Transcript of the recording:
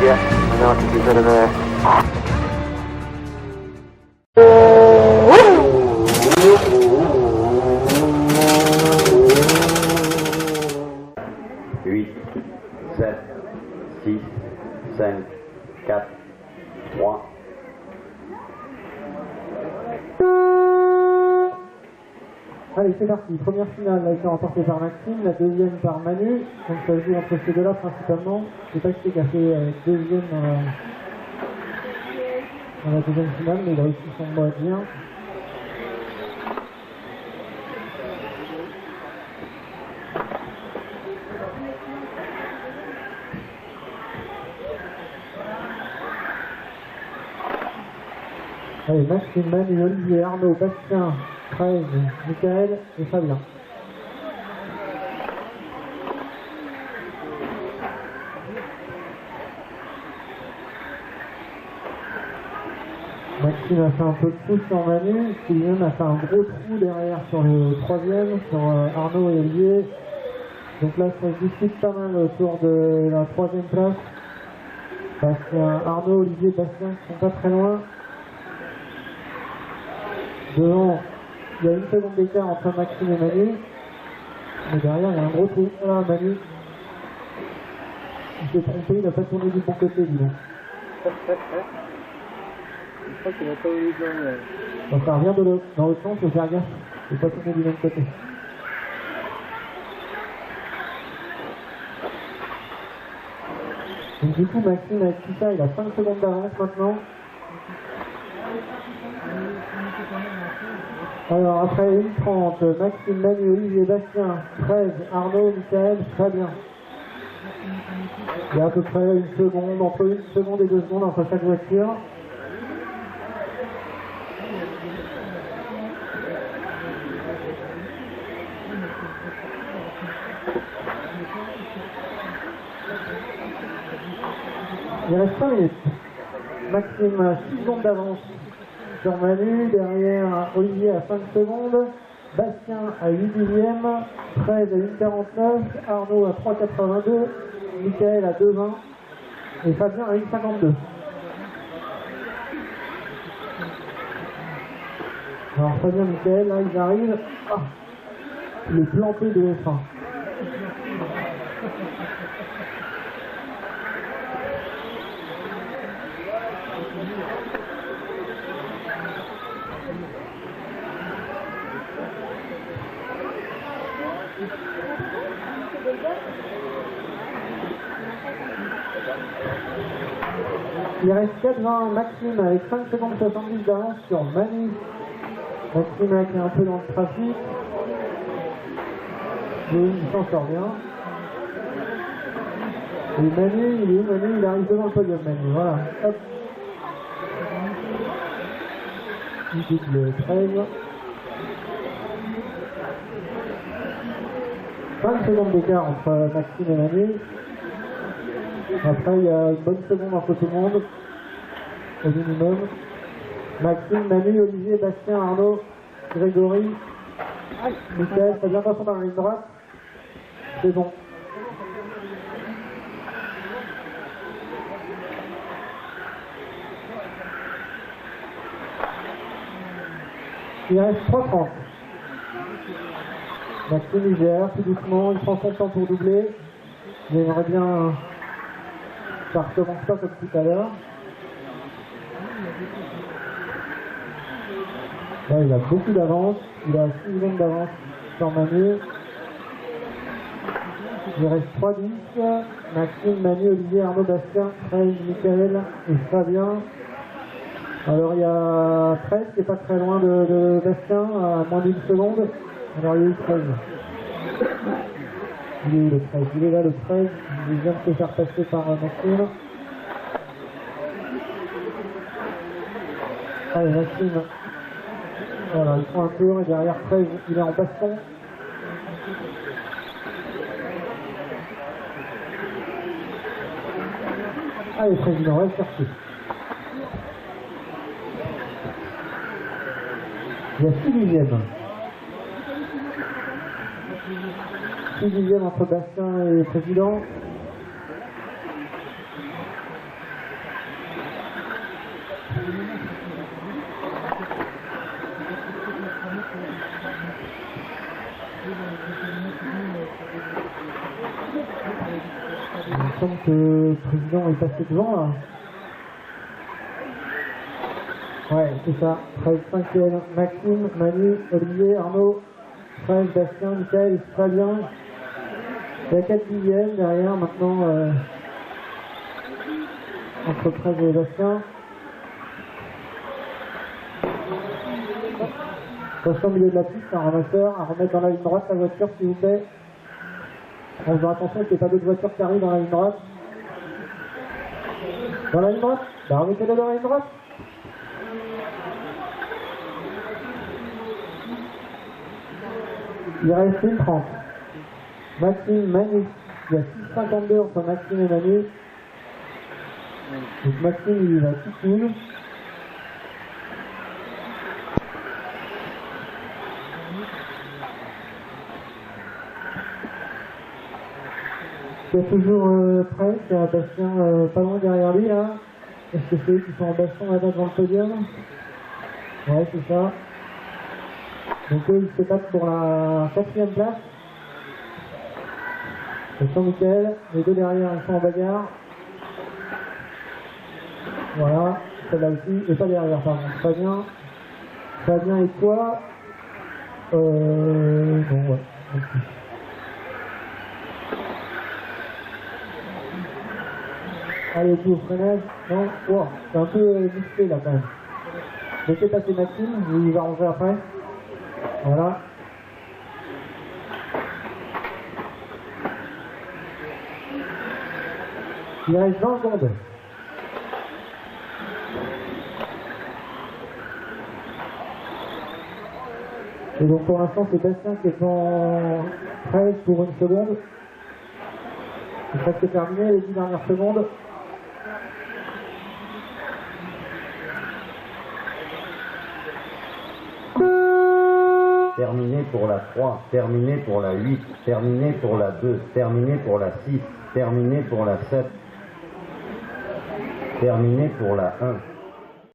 yet. No, I can do better there. 8, 7, 6, 5, 4, 3. Allez, c'est parti. Première finale a été remportée par Maxime, la deuxième par Manu. Donc ça se joue entre ces deux-là principalement. Je sais pas qui a fait deuxième dans la deuxième finale, mais il a réussi son mot bien. Allez, Maxime, Manu, Olivier, Arnaud, Bastien, 13, Michael et Fabien. Maxime a fait un peu de pouce sur Manu, Sylvain a fait un gros trou derrière sur le troisième, sur Arnaud et Olivier. Donc là, ça se discute pas mal autour de la troisième place. Parce qu'il y a Arnaud, Olivier et Bastien qui sont pas très loin. Devant, il y a une seconde d'écart entre Maxime et Manu. Mais derrière, il y a un gros trou. Voilà, Manu. Il s'est trompé, il n'a pas tourné du bon côté, dis donc. Je crois qu'il n'a pas eu le Donc ça revient dans l'autre sens, il faut faire gaffe. Il ne faut pas tourner du même côté. Donc du coup, Maxime avec tout ça, il a 5 secondes d'avance maintenant. Alors après 1:30, Maxime, Manu, Olivier, Bastien, 13, Arnaud, Michael, Fabien. Il y a à peu près une seconde, entre 1 seconde et 2 secondes entre chaque voiture. Il reste 5 minutes. Maxime a 6 secondes d'avance sur Manu, derrière Olivier à 5 secondes, Bastien à 8 dixièmes, 13 à 1:49, Arnaud à 3:82, Michael à 2:20 et Fabien à 1:52. Alors Fabien, Michael, là ils arrivent. Ah, le planté de F1. Il reste 4:20, Maxime avec 5 secondes 70 d'avance sur Manu. Maxime est un peu dans le trafic. Mais il s'en sort bien. Et Manu, il arrive devant le podium, Manu, voilà. Hop. Il quitte le 13. 5 secondes d'écart entre Maxime et Manu. Après, il y a une bonne seconde entre tout le monde, au minimum. Maxime, Manu, Olivier, Bastien, Arnaud, Grégory, Michael, ça vient passer dans la ligne droite. C'est bon. Il reste 3:30. Maxime, il gère tout doucement, il prend son temps pour doubler. Il aimerait bien... Ça ne recommence pas comme tout à l'heure. Là, il a beaucoup d'avance. Il a 6 secondes d'avance sur Manu. Il reste 3:10. Maxime, Manu, Olivier, Arnaud, Bastien, 13, Michael et Fabien. Alors il y a 13 qui n'est pas très loin de Bastien, à moins d'1 seconde. Alors il y a eu 13. Il est où le 13? Il est là le 13, il vient de se faire passer par Maxime. Allez Maxime, voilà, il prend un tour et derrière 13, il est en baston. Allez président, va le chercher. Il y a 6 dixièmes. 6 dixièmes entre Bastien et le président. semble que le président est passé devant là. Ouais, c'est ça. 13, 5e, Maxime, Manu, Olivier, Arnaud, 13, Bastien, Michael, Fabien. Il y a 4 dixièmes derrière maintenant entre 13 et Bastien. Attention au milieu de la piste, un ramasseur, à remettre dans la ligne droite la voiture s'il vous plaît. On va attention qu'il n'y ait pas d'autres voitures qui arrivent dans la ligne droite. Dans la ligne droite, bah remettez-le dans la ligne droite. Il reste une 30. Maxime, Manu. Il y a 6,52 entre Maxime et Manu. Donc Maxime il va tout seul. Il y a toujours Price, il y a Bastien pas loin derrière lui là. Est-ce que c'est eux qui sont en baston là-bas devant le podium? Ouais, c'est ça. Donc eux ils se battent pour la 4e place. Attention Michael, les deux derrière ils sont en bagarre. Voilà, celle-là aussi, et pas derrière, pardon, Fabien. Fabien et toi bon ouais, ok. Allez, tout au freinage, non, wow, c'est un peu musclé là quand même. Laissez passer Maxime, il va rentrer après. Voilà. Il reste 20 secondes. Et donc pour l'instant c'est Bastien qui est en 13 pour une seconde. C'est presque terminé, les 10 dernières secondes. Terminé pour la 3, terminé pour la 8, terminé pour la 2, terminé pour la 6, terminé pour la 7, terminé pour la 1.